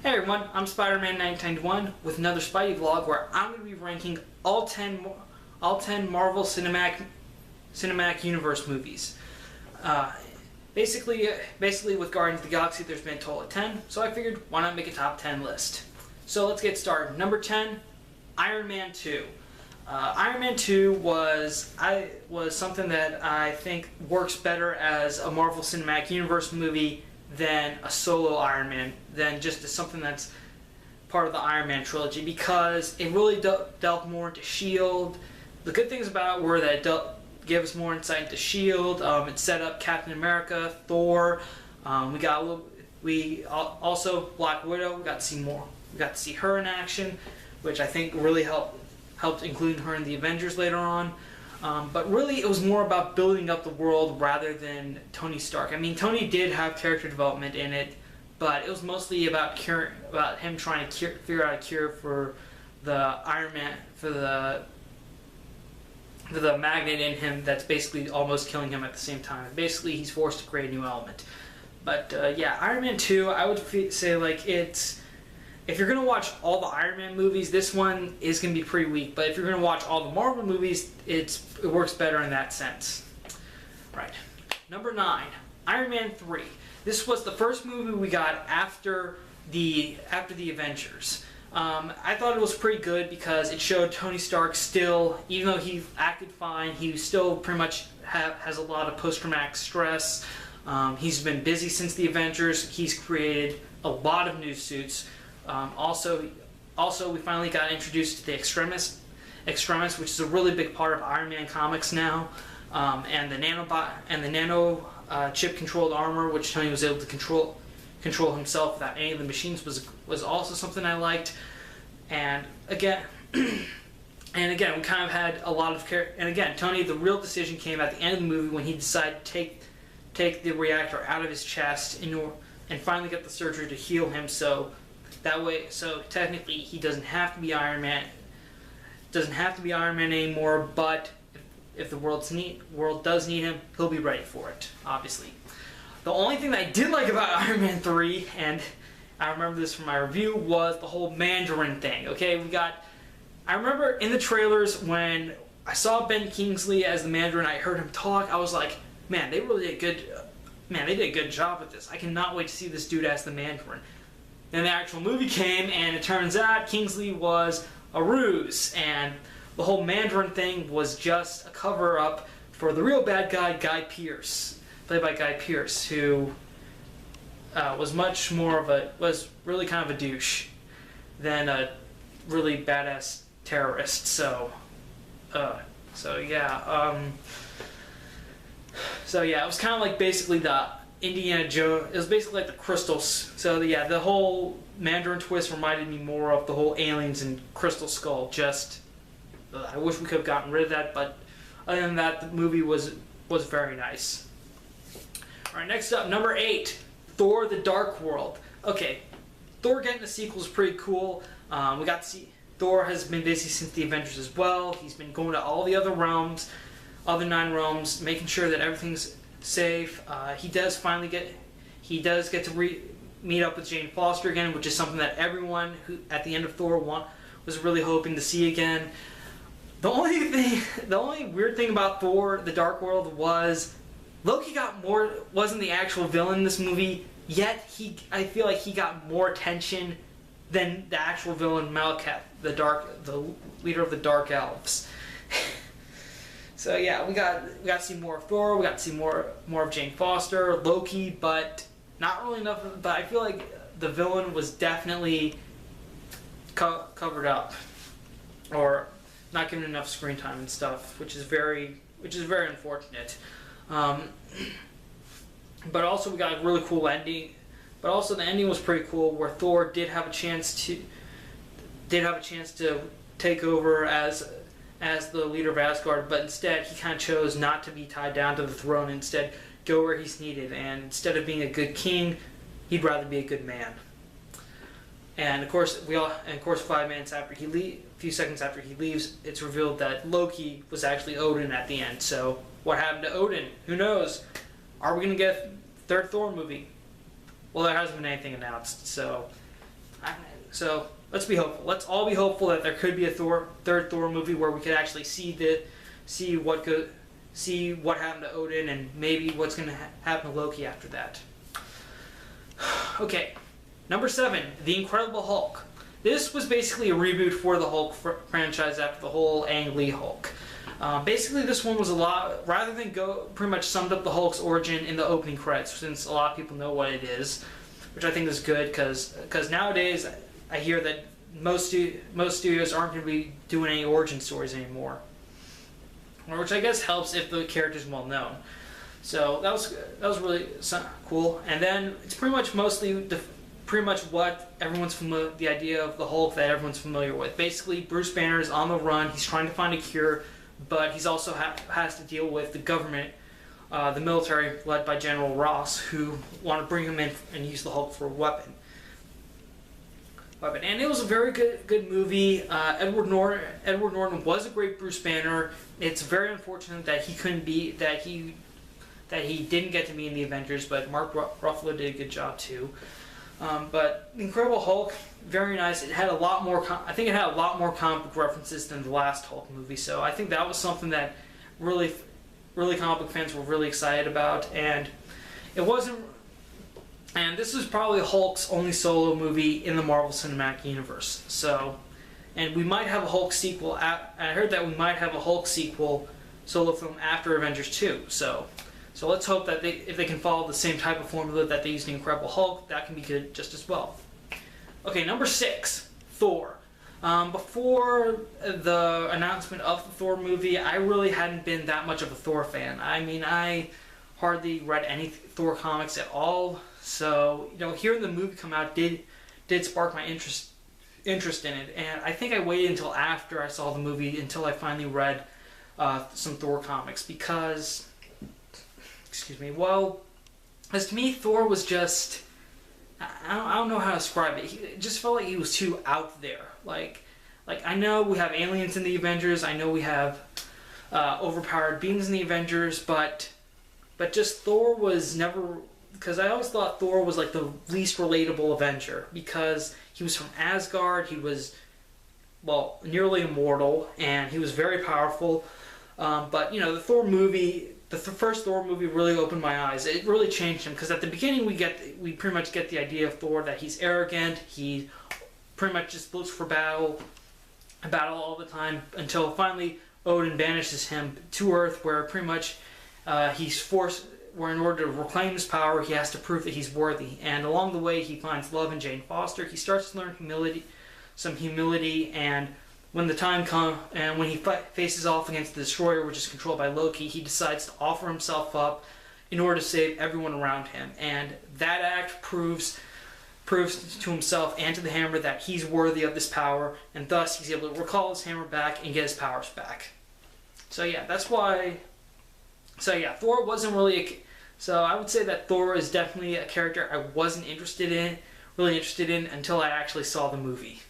Hey everyone, I'm Spider-Man 1991 with another Spidey vlog where I'm going to be ranking all 10 Marvel Cinematic Universe movies. Basically with Guardians of the Galaxy there's been a total of 10, so I figured why not make a top 10 list. So let's get started. Number 10, Iron Man 2. Iron Man 2 was something that I think works better as a Marvel Cinematic Universe movie than a solo Iron Man, than just as something that's part of the Iron Man trilogy, because it really delved more into S.H.I.E.L.D. The good things about it were that it gave us more insight into S.H.I.E.L.D. It set up Captain America, Thor. We also Black Widow. We got to see more. We got to see her in action, which I think really helped including her in the Avengers later on. But really, it was more about building up the world rather than Tony Stark. I mean, Tony did have character development in it, but it was mostly about him trying to figure out a cure for the Iron Man, for the magnet in him that's basically almost killing him at the same time. Basically, he's forced to create a new element. But yeah, Iron Man 2, I would say like if you're going to watch all the Iron Man movies, this one is going to be pretty weak. But if you're going to watch all the Marvel movies, it works better in that sense. Right. Number 9, Iron Man 3. This was the first movie we got after the Avengers. I thought it was pretty good because it showed Tony Stark still, even though he acted fine, he still pretty much has a lot of post-traumatic stress. He's been busy since the Avengers. He's created a lot of new suits. Also, we finally got introduced to the Extremis, which is a really big part of Iron Man comics now, and the nano chip controlled armor, which Tony was able to control himself without any of the machines, was also something I liked. And again, we kind of had a lot of care. And again, Tony, the real decision came at the end of the movie when he decided to take the reactor out of his chest and finally get the surgery to heal him. So technically he doesn't have to be Iron Man. Doesn't have to be Iron Man anymore. But if the world does need him, he'll be ready for it. Obviously, the only thing that I did like about Iron Man 3, and I remember this from my review, was the whole Mandarin thing. Okay, I remember in the trailers when I saw Ben Kingsley as the Mandarin, I heard him talk. I was like, man, they did a good job with this. I cannot wait to see this dude as the Mandarin. Then the actual movie came, and it turns out Kingsley was a ruse, and the whole Mandarin thing was just a cover-up for the real bad guy, Guy Pearce, played by Guy Pearce, who was really kind of a douche than a really badass terrorist. So yeah, it was kind of like basically the Indiana Jones. It was basically like the crystals. So yeah, the whole Mandarin twist reminded me more of the whole aliens and Crystal Skull. Just I wish we could have gotten rid of that, but other than that, the movie was very nice. All right, next up, number 8, Thor: The Dark World. Okay, Thor getting a sequel is pretty cool. We got to see Thor has been busy since the Avengers as well. He's been going to all the other realms, other 9 realms, making sure that everything's safe. He does get to meet up with Jane Foster again, which is something that everyone who at the end of Thor was really hoping to see again. The only weird thing about Thor: The Dark World was Loki wasn't the actual villain in this movie, yet I feel like he got more attention than the actual villain Malekith, the leader of the Dark Elves. So yeah, we got to see more of Thor. We got to see more of Jane Foster, Loki, but not really enough. But I feel like the villain was definitely covered up, or not given enough screen time and stuff, which is very unfortunate. But also we got a really cool ending. But also the ending was pretty cool, where Thor did have a chance to take over as the leader of Asgard, but instead he kind of chose not to be tied down to the throne, and instead go where he's needed. And instead of being a good king, he'd rather be a good man. And of course, 5 minutes after a few seconds after he leaves, it's revealed that Loki was actually Odin at the end. So what happened to Odin? Who knows? Are we gonna get a third Thor movie? Well, there hasn't been anything announced, so So let's be hopeful. Let's all be hopeful that there could be a third Thor movie where we could actually see what happened to Odin and maybe what's going to happen to Loki after that. Okay, number 7, The Incredible Hulk. This was basically a reboot for the Hulk franchise after the whole Ang Lee Hulk. Basically, this one was a lot, rather than pretty much summed up the Hulk's origin in the opening credits, since a lot of people know what it is, which I think is good, because nowadays I hear that most studios aren't going to be doing any origin stories anymore, which I guess helps if the character's well known. So that was really cool. And then it's pretty much what everyone's familiar, the idea of the Hulk that everyone's familiar with. Basically, Bruce Banner is on the run. He's trying to find a cure, but he's also has to deal with the government, the military led by General Ross, who want to bring him in and use the Hulk for a weapon. And it was a very good movie. Edward Norton was a great Bruce Banner. It's very unfortunate that he didn't get to be in the Avengers, but Mark Ruffalo did a good job too. But Incredible Hulk, very nice. It had a lot more. I think it had a lot more comic book references than the last Hulk movie. So I think that was something that really comic book fans were really excited about. And it wasn't. And this was probably Hulk's only solo movie in the Marvel Cinematic Universe. So, and we might have a Hulk sequel. I heard that we might have a Hulk sequel solo film after Avengers 2. So let's hope that if they can follow the same type of formula that they used in Incredible Hulk, that can be good just as well. Okay, number 6, Thor. Before the announcement of the Thor movie, I really hadn't been that much of a Thor fan. I mean, I hardly read any Thor comics at all. So, hearing the movie come out did spark my interest in it. And I think I waited until after I saw the movie until I finally read some Thor comics because... Well, as to me, Thor was just... I don't know how to describe it. It just felt like he was too out there. Like I know we have aliens in the Avengers. I know we have overpowered beings in the Avengers, but just Thor was never... Because I always thought Thor was like the least relatable Avenger because he was from Asgard. He was, well, nearly immortal, and he was very powerful. But the Thor movie... The first Thor movie really opened my eyes. It really changed him because at the beginning we pretty much get the idea of Thor that he's arrogant. He pretty much just looks for battle all the time until finally Odin banishes him to Earth, where pretty much he's forced. Where in order to reclaim his power, he has to prove that he's worthy. And along the way, he finds love in Jane Foster. He starts to learn some humility, and when the time comes, and when he faces off against the Destroyer, which is controlled by Loki, he decides to offer himself up in order to save everyone around him. And that act proves to himself and to the Hammer that he's worthy of this power, and thus he's able to recall his hammer back and get his powers back. So yeah, that's why... So yeah, Thor wasn't really... So I would say that Thor is definitely a character I wasn't really interested in until I actually saw the movie.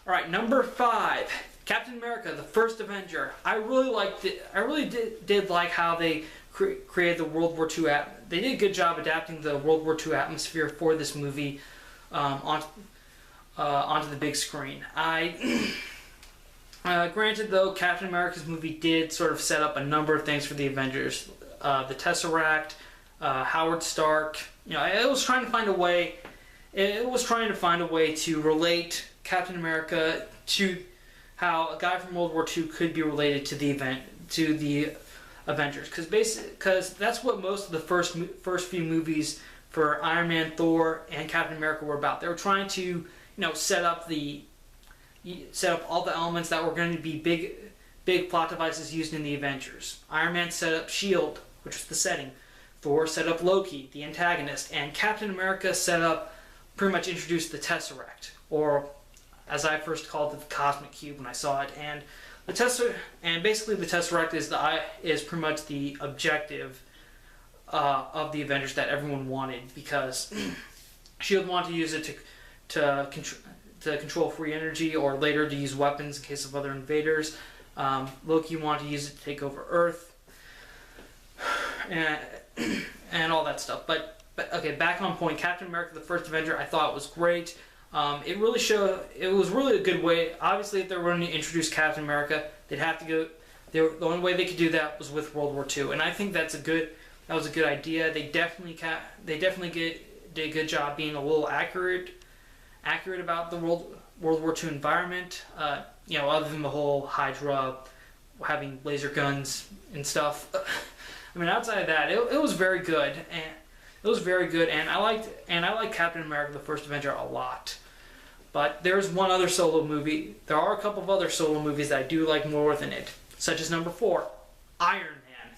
Alright, number 5, Captain America, the First Avenger. I really liked it. I really did like how they created the World War II... They did a good job adapting the World War II atmosphere for this movie onto the big screen. Granted, though, Captain America's movie did sort of set up a number of things for the Avengers. The Tesseract, Howard Stark. It was trying to find a way... It was trying to find a way to relate Captain America to how a guy from World War II could be related to the Avengers, because that's what most of the first few movies for Iron Man, Thor, and Captain America were about. They were trying to set up all the elements that were going to be big plot devices used in the Avengers. Iron Man set up S.H.I.E.L.D., which was the setting. Thor set up Loki, the antagonist, and Captain America pretty much introduced the Tesseract, or as I first called it, the Cosmic Cube when I saw it. And basically the Tesseract is pretty much the objective of the Avengers that everyone wanted, because S.H.I.E.L.D. wanted to use it to control free energy, or later to use weapons in case of other invaders. Loki wanted to use it to take over Earth, and all that stuff. But okay, back on point. Captain America: The First Avenger, I thought was great. It really showed. It was really a good way. Obviously, if they were going to introduce Captain America, they'd have to go. The only way they could do that was with World War II, and I think that was a good idea. They definitely did a good job being a little accurate about the World War II environment. Other than the whole Hydra having laser guns and stuff. I mean, outside of that, it was very good, and I liked Captain America: The First Avenger a lot. But there's one other solo movie. There are a couple of other solo movies that I do like more than it, such as number 4, Iron Man.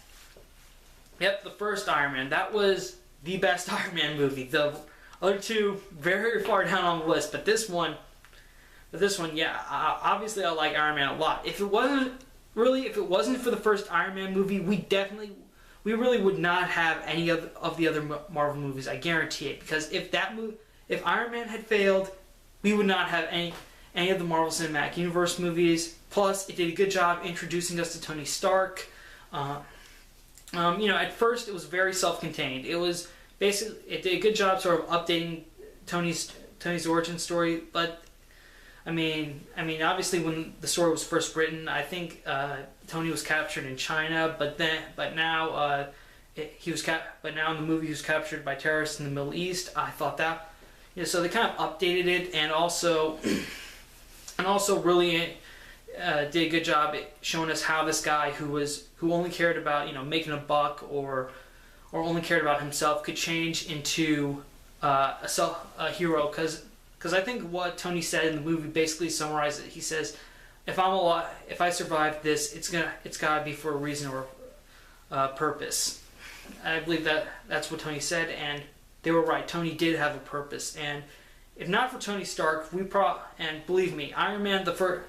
Yep, the first Iron Man. That was the best Iron Man movie. The other two, very far down on the list, but this one, yeah, obviously I like Iron Man a lot. If it wasn't for the first Iron Man movie, we really would not have any of the other Marvel movies. I guarantee it, because if Iron Man had failed, we would not have any of the Marvel Cinematic Universe movies. Plus, it did a good job introducing us to Tony Stark. At first it was very self-contained. It did a good job sort of updating Tony's origin story. But I mean, obviously when the story was first written, I think Tony was captured in China. But now in the movie he was captured by terrorists in the Middle East. I thought that. So they kind of updated it, and also really did a good job at showing us how this guy who only cared about making a buck or only cared about himself could change into a hero. Because I think what Tony said in the movie basically summarized it. He says, "If I'm alive, if I survive this, it's gotta be for a reason or purpose." I believe that's what Tony said, and they were right. Tony did have a purpose, and if not for Tony Stark, and believe me, Iron Man,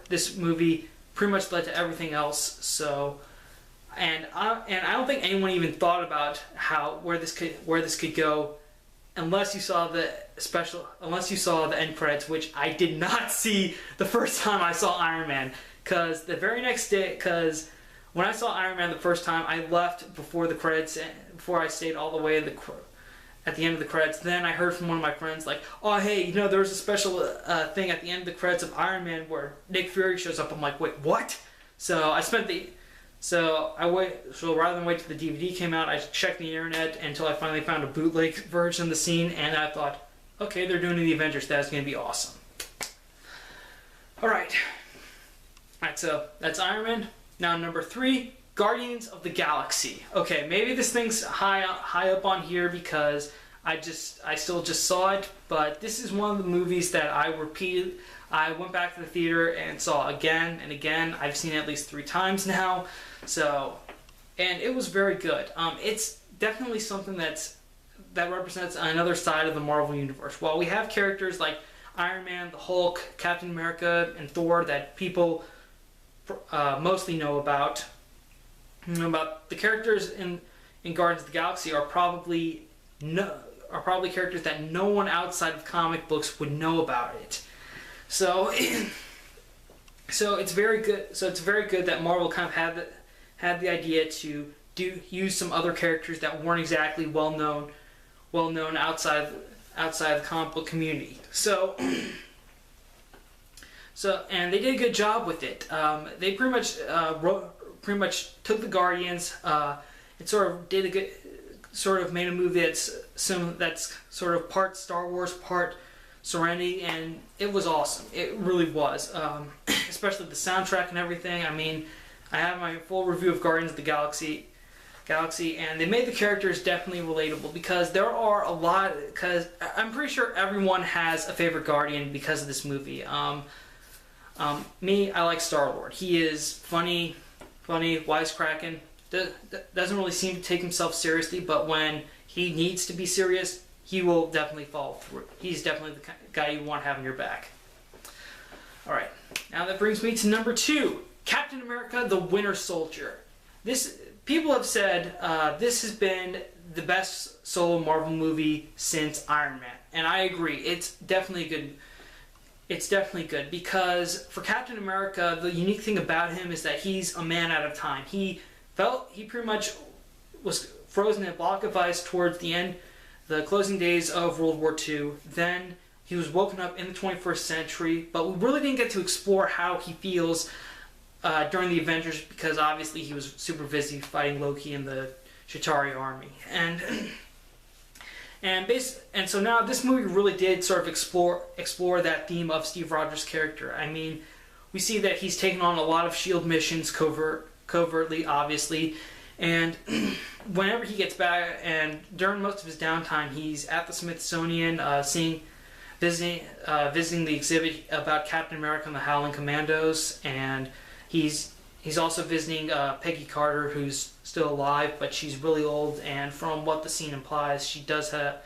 this movie pretty much led to everything else. So, and I don't think anyone even thought about where this could go, unless you saw the end credits, which I did not see the first time I saw Iron Man. Because the very next day, when I saw Iron Man the first time, I left before the credits, before I stayed all the way at the end of the credits. Then I heard from one of my friends, like, "Oh, hey, there was a special thing at the end of the credits of Iron Man where Nick Fury shows up." I'm like, "Wait, what?" So rather than wait till the DVD came out, I checked the internet until I finally found a bootleg version of the scene, and I thought, okay, they're doing the Avengers. That's going to be awesome. All right, so that's Iron Man. Now number 3, Guardians of the Galaxy. Okay, maybe this thing's high up on here because I still just saw it, but this is one of the movies that I went back to the theater and saw again and again. I've seen it at least 3 times now, and it was very good. It's definitely something that represents another side of the Marvel Universe. While we have characters like Iron Man, the Hulk, Captain America, and Thor that people mostly know about, the characters in Guardians of the Galaxy are probably characters that no one outside of comic books would know about it. So it's very good. So it's very good that Marvel kind of had the idea to use some other characters that weren't exactly well known outside the comic book community. So and they did a good job with it. They pretty much took the Guardians and sort of made a movie that's sort of part Star Wars, part Serenity, and it was awesome. It really was, especially the soundtrack and everything. I mean, I have my full review of Guardians of the Galaxy, and they made the characters definitely relatable because there are a lot. Because I'm pretty sure everyone has a favorite Guardian because of this movie. Me, I like Star-Lord. He is funny, wisecracking. Doesn't really seem to take himself seriously, but when he needs to be serious, he will definitely follow through. He's definitely the guy you want having your back. Alright, now that brings me to number 2, Captain America: The Winter Soldier. People have said this has been the best solo Marvel movie since Iron Man, and I agree. It's definitely good. It's definitely good because for Captain America, the unique thing about him is that he's a man out of time. He pretty much was frozen in a block of ice towards the closing days of World War II. Then he was woken up in the 21st century, but we really didn't get to explore how he feels during the Avengers, because obviously he was super busy fighting Loki and the Chitauri army. And so now this movie really did sort of explore that theme of Steve Rogers' character. I mean, we see that he's taken on a lot of SHIELD missions covertly, obviously, and whenever he gets back, and during most of his downtime, he's at the Smithsonian, visiting the exhibit about Captain America and the Howling Commandos, and he's also visiting Peggy Carter, who's still alive, but she's really old, and from what the scene implies, she does have,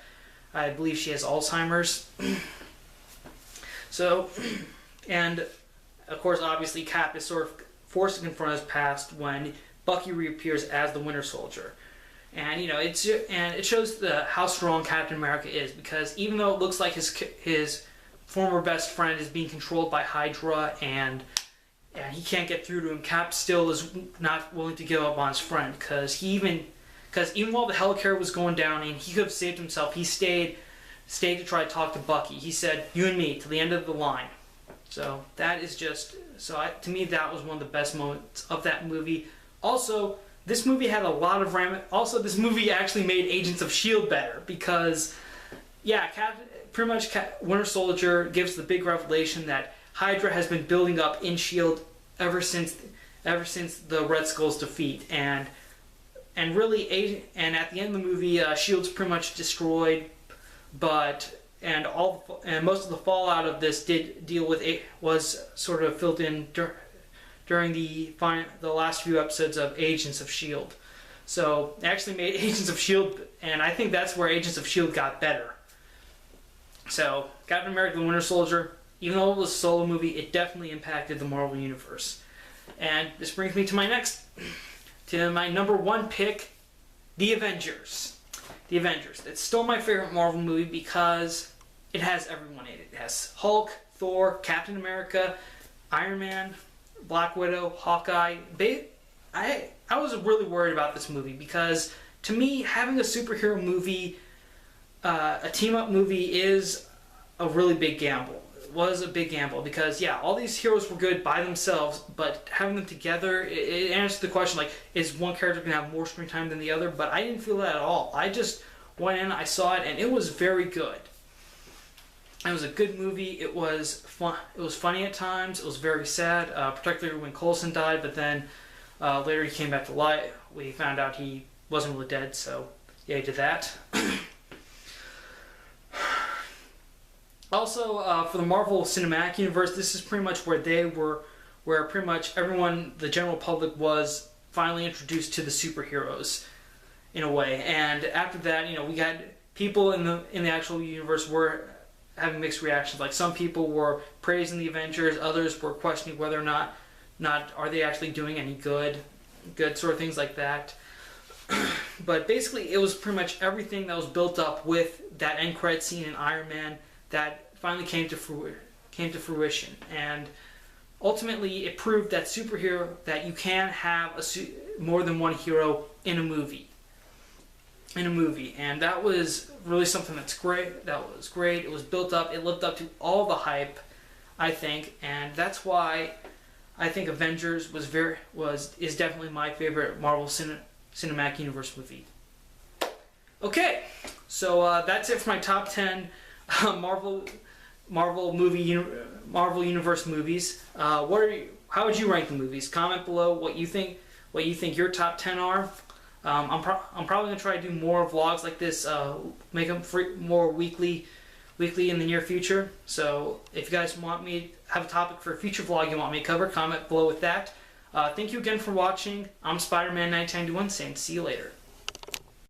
I believe she has Alzheimer's. So, and of course, obviously, Cap is sort of forced to confront his past when Bucky reappears as the Winter Soldier. And it shows how strong Captain America is, because even though it looks like his former best friend is being controlled by Hydra and he can't get through to him, Cap still is not willing to give up on his friend, because even while the helicarrier was going down and he could have saved himself, he stayed to try to talk to Bucky. He said, "You and me to the end of the line." So that is just to me that was one of the best moments of that movie. Also, this movie had a lot of this movie actually made Agents of S.H.I.E.L.D. better, because Winter Soldier gives the big revelation that Hydra has been building up in S.H.I.E.L.D. ever since the Red Skull's defeat, and at the end of the movie, S.H.I.E.L.D's pretty much destroyed, and most of the fallout of this was sort of filled in during the last few episodes of Agents of S.H.I.E.L.D. So it actually made Agents of S.H.I.E.L.D., and I think that's where Agents of S.H.I.E.L.D. got better. So Captain America the Winter Soldier, even though it was a solo movie, it definitely impacted the Marvel Universe. And this brings me to my number one pick, The Avengers. The Avengers. It's still my favorite Marvel movie because it has everyone in it. It has Hulk, Thor, Captain America, Iron Man, Black Widow, Hawkeye. I was really worried about this movie because, to me, having a superhero movie, a team-up movie, is a really big gamble. It was a big gamble because, all these heroes were good by themselves, but having them together, it answers the question, like, is one character going to have more screen time than the other? But I didn't feel that at all. I just went in, I saw it, and it was very good. It was a good movie. It was fun. It was funny at times. It was very sad, particularly when Coulson died. But then later he came back to life. We found out he wasn't really dead. So yeah, he did that. Also, for the Marvel Cinematic Universe, this is pretty much where pretty much everyone, the general public, was finally introduced to the superheroes in a way. And after that, we got people in the actual universe were having mixed reactions. Like, some people were praising the Avengers, others were questioning whether or not are they actually doing any good sort of things like that. But basically, it was pretty much everything that was built up with that end credit scene in Iron Man that finally came to fruition. And ultimately, it proved that you can have more than one hero in a movie. And that was really something that's great. That was great. It was built up. It lived up to all the hype, I think, and that's why I think Avengers is definitely my favorite Marvel Cinematic Universe movie. Okay, so that's it for my top 10 Marvel Universe movies. How would you rank the movies? Comment below what you think your top 10 are. I'm probably gonna try to do more vlogs like this, make them more weekly in the near future. So if you guys want me to have a topic for a future vlog you want me to cover, comment below with that. Thank you again for watching. I'm Spider-Man 1991 saying see you later.